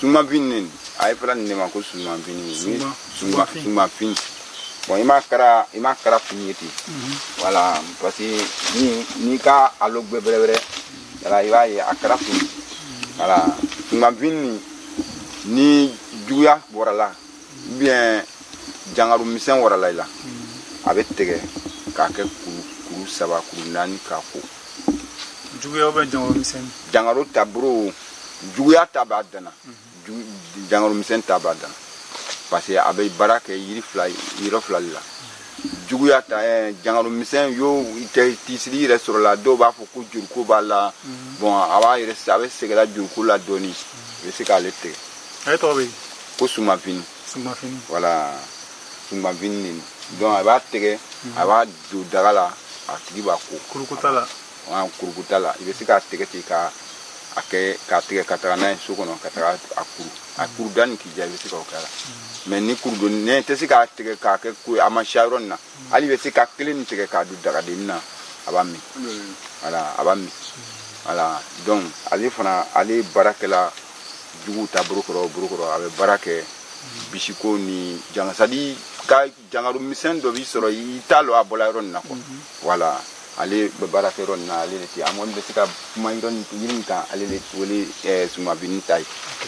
Sumafin ay fran ne ma ko sumafin ni sumafin bon ima kara finyeti voilà parce que ni ka alo gbebre la iba ya akara fin voilà sumafin ni juya borala bien jangaru misen warala ila abe tege ka ke kuru saba kuru nani ka ko juya ba jangaru misen jangaru tabro juya tabadana jangaru misen tabadana parce que abe baraka yiri fly la juguya ta jangaru misen yo ite tisiri re sur la do ba fo ko jurko ba la bon aba ire sabe segala jurko la doni be se ka lete ay to be ko sumafin voilà sumafin ni donc aba tege aba du dagala atigi ba ko kurukutala ibe se ka tege ti ka ake ka tege katana so kono katara akuru dan ki jabe se ka kala mais ni kurdo ne te se ka tege ka ke ku ama sharon na ali be se ka clean tege ka du daga dinna abami voilà abami voilà donc ali fana ali barakela jugu ta burukoro abe barake bisiko ni jangasadi ka jangaru misen do bi soro italo abola ron na ko voilà ale be barake ron na ale ti amon be se ka mayron yirin ka ale le woli suma bin tay